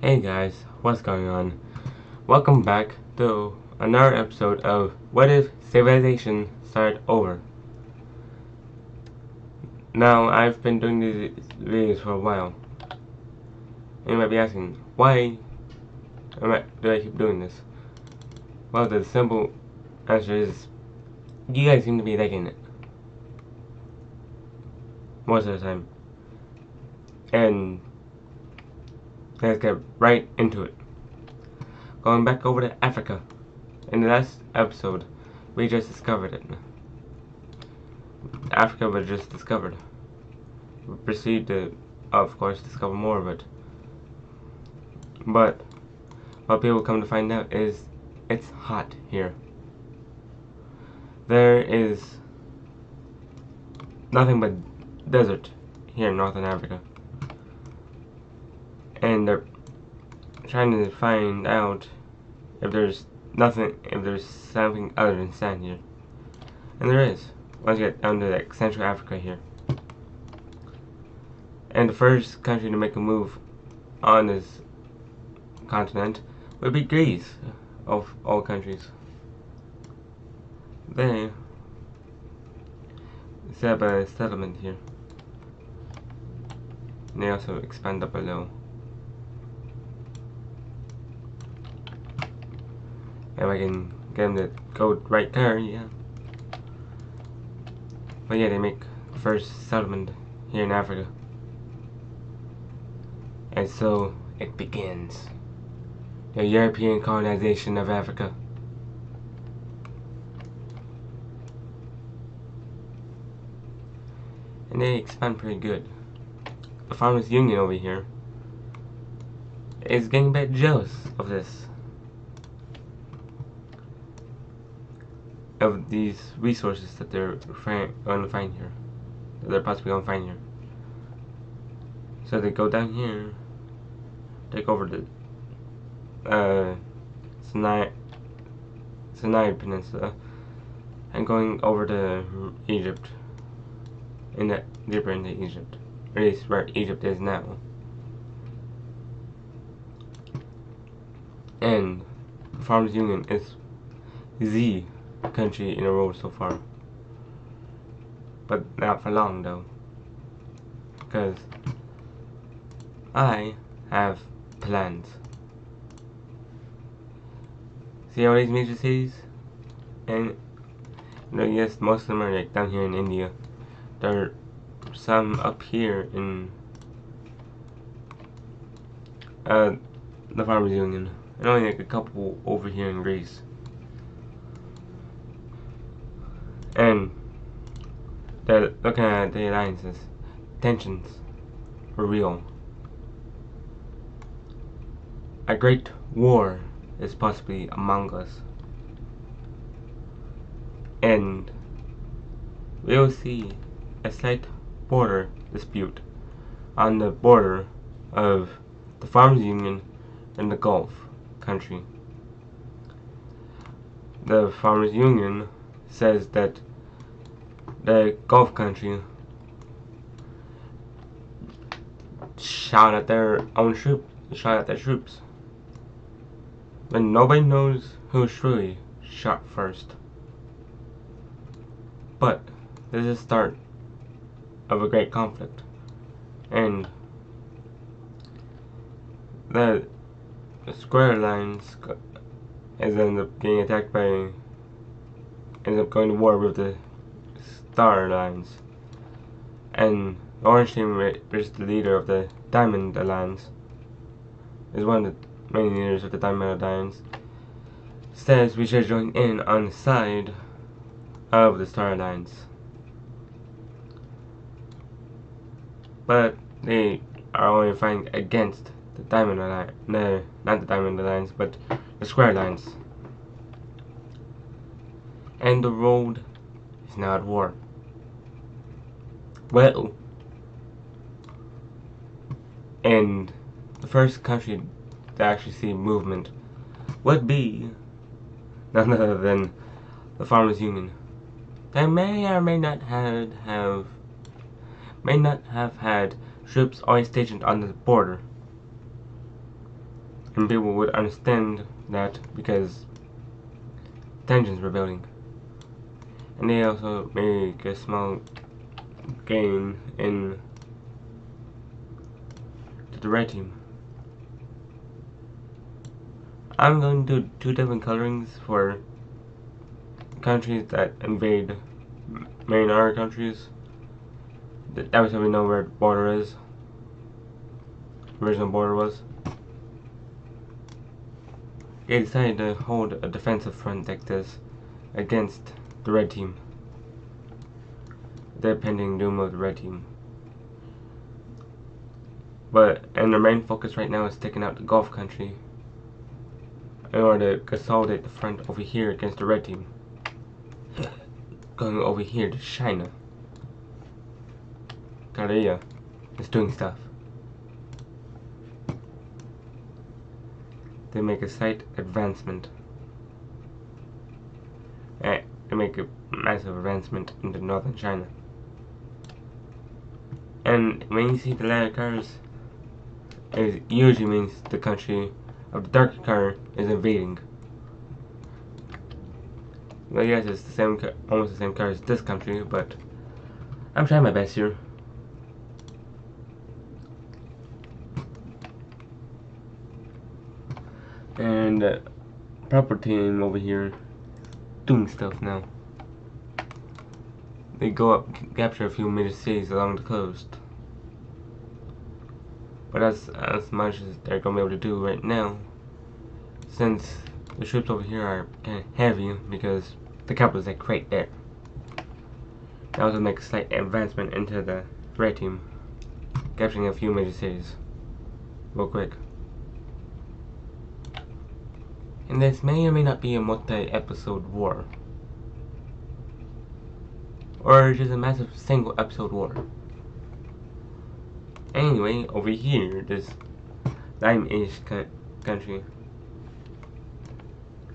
Hey guys, what's going on? Welcome back to another episode of What If Civilization Started Over? Now, I've been doing these videos for a while. And you might be asking, why do I keep doing this? Well, the simple answer is, you guys seem to be liking it. Most of the time. And let's get right into it. Going back over to Africa. In the last episode, we just discovered it. Africa was just discovered. We proceed to, of course, discover more of it. But what people come to find out is it's hot here. There is nothing but desert here in Northern Africa. And they're trying to find out if there's something other than sand here. And there is, once you get down to like Central Africa here. And the first country to make a move on this continent would be Greece, of all countries. They set up a settlement here. And they also expand up below. If I can get them to go right there, yeah. But yeah, they make the first settlement here in Africa. And so it begins. The European colonization of Africa. And they expand pretty good. The Farmers Union over here is getting a bit jealous of this. Of these resources that they're going to find here. That they're possibly going to find here. So they go down here, take over the Sinai Peninsula, and going over to Egypt, deeper into Egypt, or at least where Egypt is now. And the Farmers Union is the country in the world so far, but not for long though, because I have plans. See all these major cities? And yes, most of them are like down here in India. There are some up here in the Farmers Union, and only like a couple over here in Greece. And they're looking at the alliances. Tensions are real. A great war is possibly among us. And we will see a slight border dispute on the border of the Farmers Union and the Gulf country. The Farmers Union says that the Gulf country shot at their troops. But nobody knows who truly shot first. But this is the start of a great conflict. And the square lines ends up getting attacked by, ends up going to war with the star lines. And the orange team, which is the leader of the Diamond Alliance, is one of the main leaders of the Diamond Alliance, says we should join in on the side of the Star Alliance. But they are only fighting against the Diamond Alliance. No, not the Diamond Alliance, but the Square Alliance. And the road is now at war. Well, and the first country to actually see movement would be none other than the Farmers Union. They may or may not have had troops always stationed on the border. and people would understand that because tensions were building. And they also make a small gain in the red team. I'm going to do 2 different colorings for countries that invade main other countries. That way we know where the border is. Original border was. They decided to hold a defensive front like this against the red team. They're pending doom of the red team. And their main focus right now is taking out the Gulf country in order to consolidate the front over here against the red team. Going over here to China. Korea is doing stuff. They make a slight advancement. They make a massive advancement into northern China. And when you see the lighter colors, it usually means the country of the darker color is invading. Well, yes, it's the same, almost the same color as this country, but I'm trying my best here. And proper team over here doing stuff now. They go up, capture a few major cities along the coast. But that's as much as they're gonna be able to do right now, since the troops over here are kind of heavy because the capital is like right there. Now to make a slight advancement into the red team, capturing a few major cities real quick. And this may or may not be a multi-episode war, or just a massive single episode war. Anyway, over here, this Lime-ish country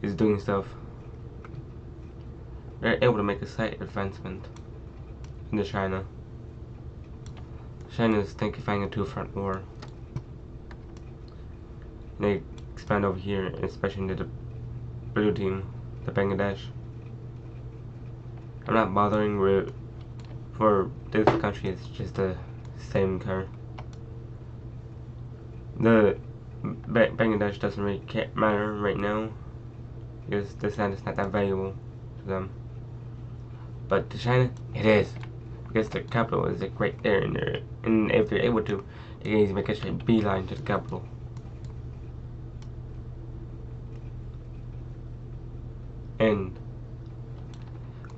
is doing stuff. They're able to make a slight advancement into China. China is thinking into a front war. They expand over here, especially into the blue team, the Bangladesh. I'm not bothering with for this country, it's just the same color. The Bangladesh doesn't really matter right now because this land is not that valuable to them. But to China, it is, because the capital is like right there, and if they're able to, they can easily make a straight beeline to the capital. And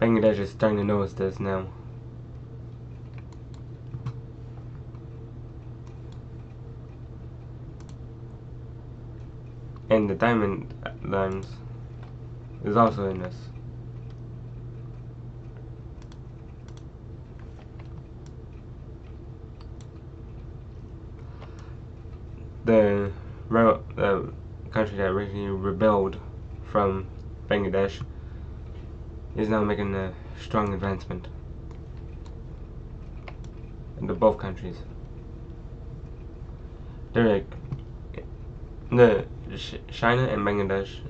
Bangladesh is starting to notice this now. And the diamond lines is also in this. The country that originally rebelled from Bangladesh is now making a strong advancement into both countries. They're like China and Bangladesh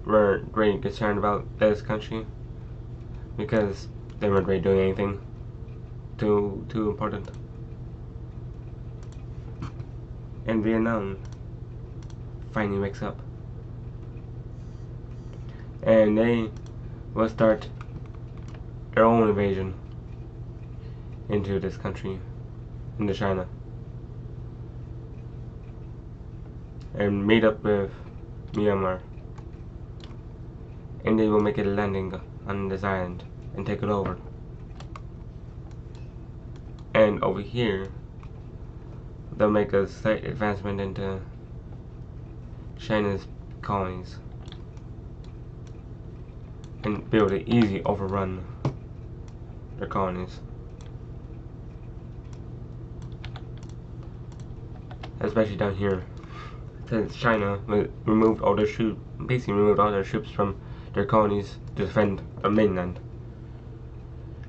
were greatly concerned about this country because they weren't really doing anything too important. And Vietnam finally wakes up, and they will start their own invasion into this country, into China, and meet up with Myanmar, and they will make a landing on this island and take it over. And over here, they'll make a slight advancement into China's colonies and be able to easily overrun their colonies. Especially down here, since China removed all their troops, basically removed all their troops from their colonies to defend the mainland.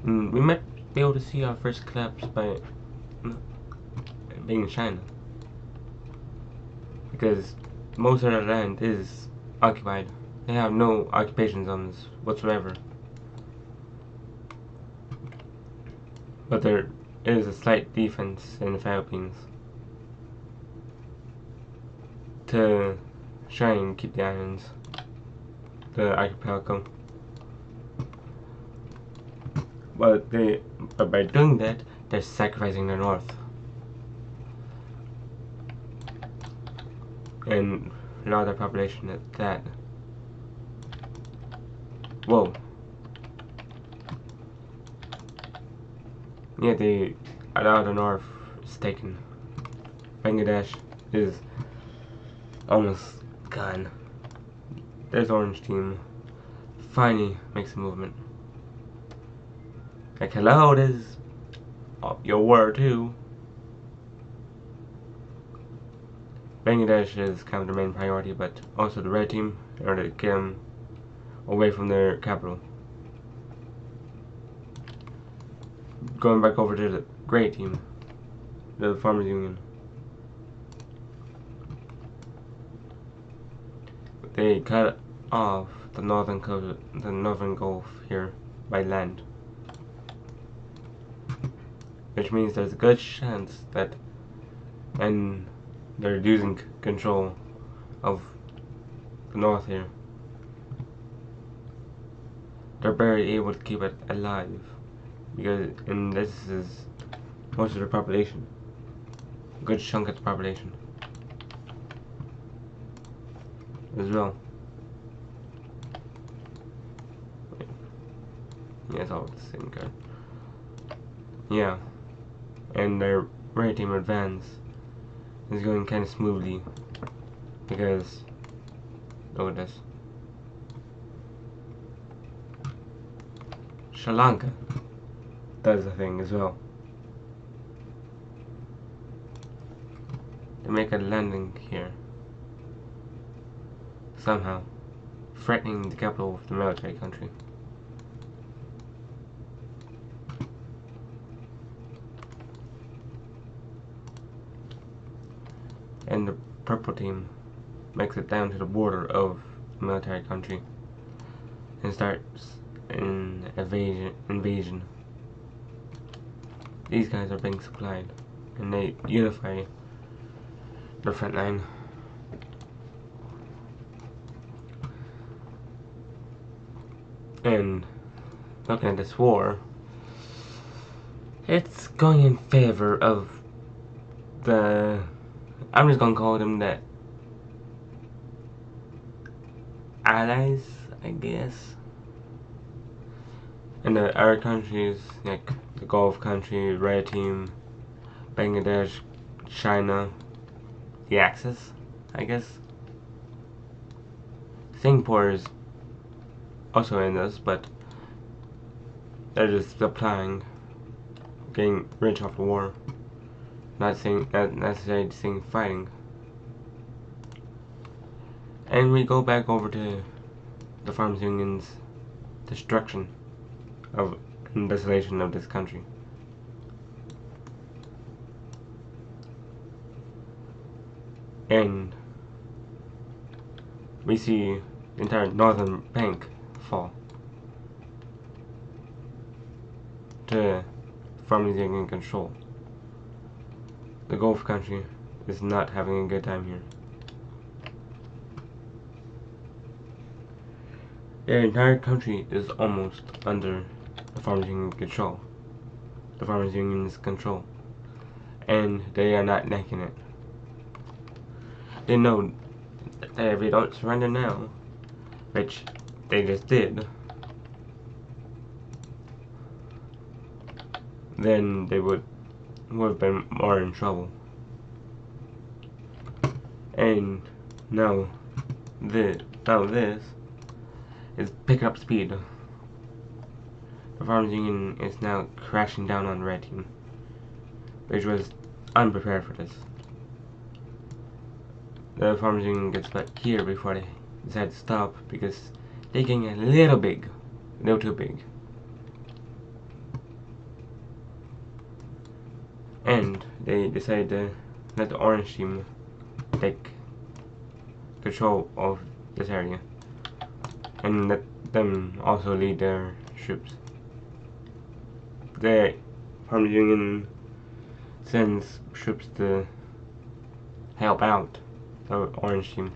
And we might be able to see our first collapse by being in China, because most of their land is occupied. They have no occupation zones whatsoever. But there is a slight defense in the Philippines to try and keep the islands, the archipelago. But by doing that, they're sacrificing the north. And a lot of the population at that. Whoa. Yeah, a lot of the north is taken. Bangladesh is almost gone. There's Orange Team. Finally makes a movement. Like, hello, this is your war too. Bangladesh is kind of the main priority, but also the Red Team, in order to get them away from their capital. Going back over to the Grey Team, the Farmers Union. They cut off the northern Gulf here by land, which means there's a good chance that, and they're losing control of the north here. They're barely able to keep it alive, and this is most of the population, a good chunk of the population as well. Yeah, it's all the same guy. Yeah, and their Red Team advance is going kind of smoothly because look at this. Sri Lanka does the thing as well. They make a landing here somehow, threatening the capital of the military country. And the Purple Team makes it down to the border of the military country and starts an invasion. These guys are being supplied, and they unify the front line. And looking at this war, it's going in favor of the, I'm just gonna call them the allies, I guess. And the Arab countries, like the Gulf country, Red Team, Bangladesh, China, the Axis, I guess. Singapore is also in this, but they're just supplying, getting rich off the war. Not necessarily saying fighting. And we go back over to the Farmers Union's destruction of and desolation of this country. And we see the entire northern bank fall to Farmers Union control. The Gulf country is not having a good time here. Their entire country is almost under the Farmers Union control. The Farmers Union's control. And they are not necking it. They know that if they don't surrender now, which they just did, then they would have been more in trouble. And now this is picking up speed. The Farmers Union is now crashing down on the Red Team, which was unprepared for this. The Farmers Union gets back here before they decide to stop because they're getting a little too big. And they decide to let the Orange Team take control of this area and let them also lead their troops. The Farmers Union sends troops to help out the Orange team,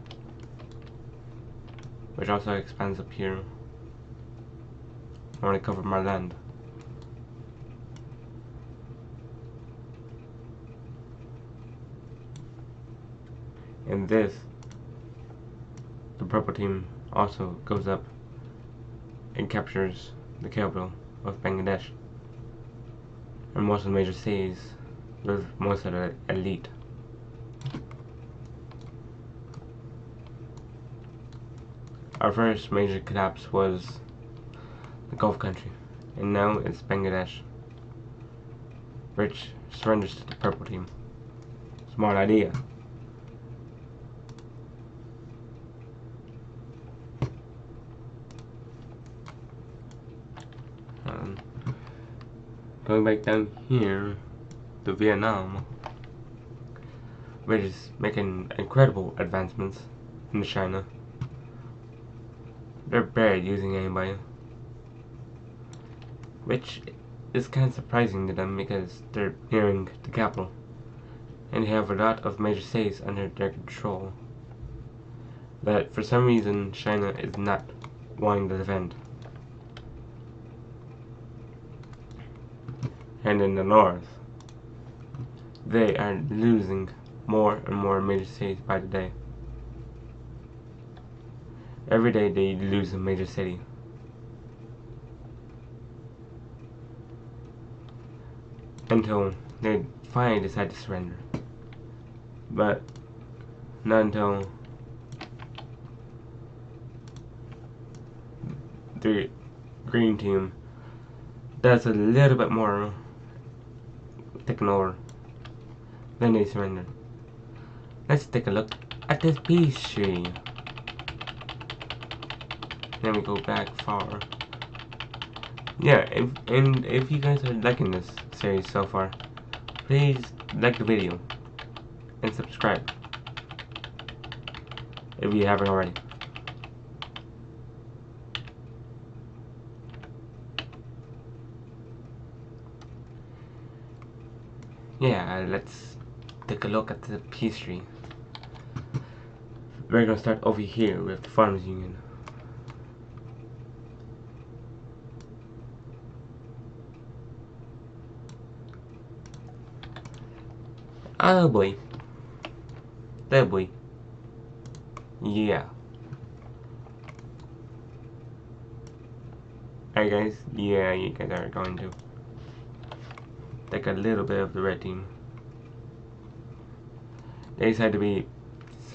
which also expands up here. I want to cover my land. In this, the purple team also goes up and captures the capital of Bangladesh and most of the major cities with most of the elite. Our first major collapse was the Gulf country, and now it's Bangladesh, which surrenders to the purple team. Smart idea. Going back down here to Vietnam, which is making incredible advancements in China. They're barely using anybody, which is kind of surprising to them because they're nearing the capital and they have a lot of major cities under their control that for some reason China is not wanting to defend. And in the north, they are losing more and more major cities by the day. Every day they lose a major city. Until they finally decide to surrender. But not until the green team does a little bit more taking over, then they surrender. Let's take a look at this peace tree. Then we go back far. Yeah, if you guys are liking this series so far, please like the video and subscribe if you haven't already. Yeah, let's take a look at the peace tree. We're gonna start over here with the Farmers Union. Oh boy. There boy. Yeah. Alright guys, yeah, you guys are going to take a little bit of the red team. They decide to be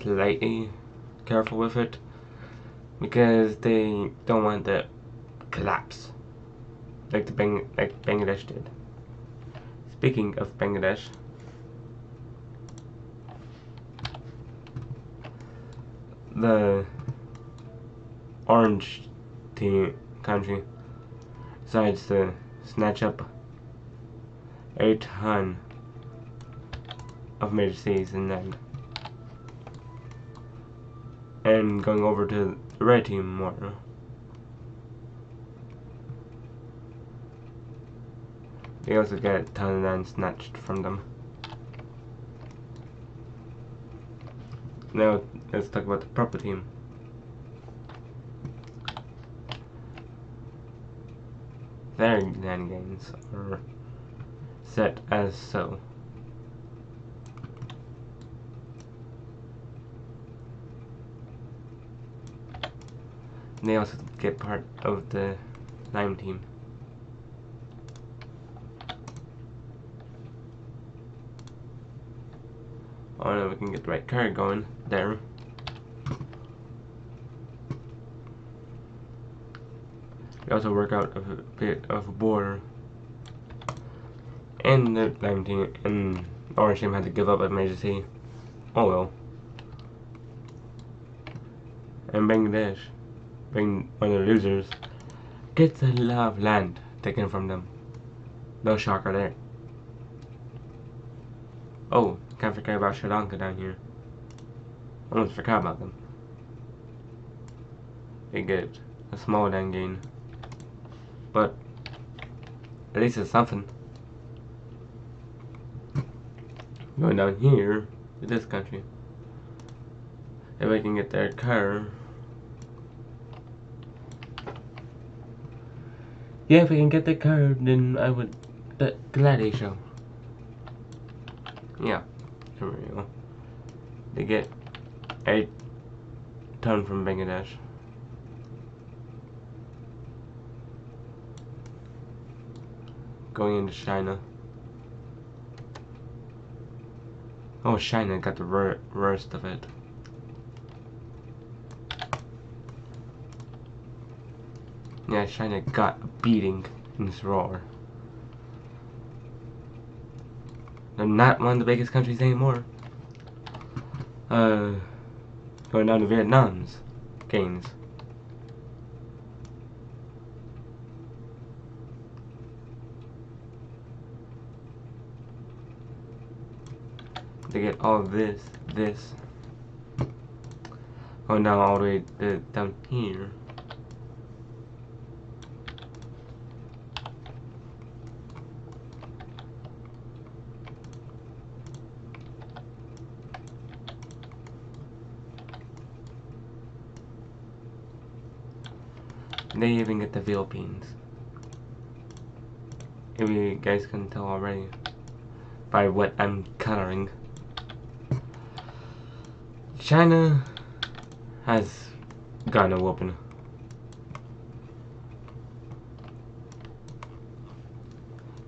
slightly careful with it because they don't want to collapse like Bangladesh did. Speaking of Bangladesh, the orange team country decides to snatch up a ton of major cities in land and going over to the red team more. They also get a ton of land snatched from them. Now let's talk about the purple team. Their land gains are set as so. And they also get part of the lime team. Oh no, we can get the right card going there. We also work out a bit of a border. And the lime team and orange team had to give up a major city. Oh well. And Bangladesh, being one of the losers, gets a lot of land taken from them. No shocker there. Oh, can't forget about Sri Lanka down here. Almost forgot about them. we get a small down gain. But at least it's something. Going down here to this country. If I can get their car. Yeah, if I can get the car, then I would gladly show. Yeah, there we go. They get 8 ton from Bangladesh. Going into China. Oh, China got the worst of it. Yeah, China got a beating in this war. They're not one of the biggest countries anymore. Going down to Vietnam's gains. They get all this. Going down all the way down here. They even get the Philippines. If you guys can tell already by what I'm coloring. China has gotten a whooping.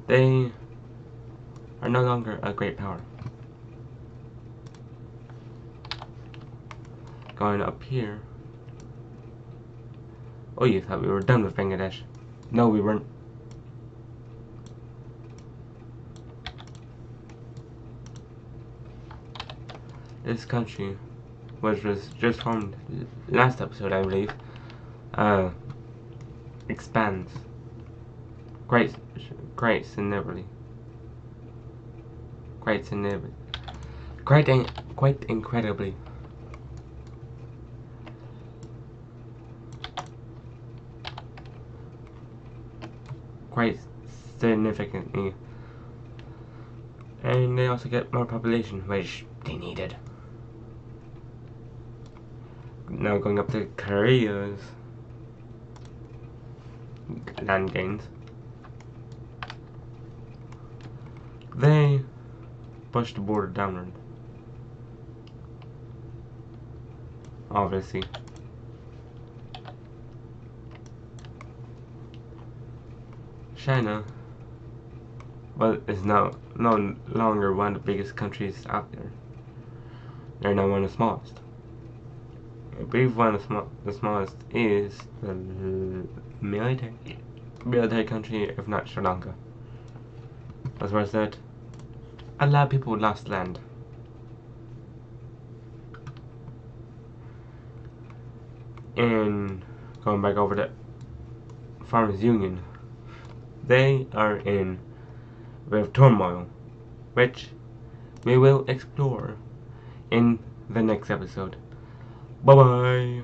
They are no longer a great power. Going up here. Oh, you thought we were done with Bangladesh. No, we weren't. This country, which was just formed last episode, I believe, expands quite significantly. Quite incredibly. Quite significantly. And they also get more population, which they needed. Now going up to Korea's land gains. They push the border downward. Obviously. China, but is now no longer one of the biggest countries out there. They're now one of the smallest. I believe one of the smallest is the military country, if not Sri Lanka. As well as that, a lot of people lost land. And going back over to Farmers Union, they are in a bit of turmoil, which we will explore in the next episode. Bye bye.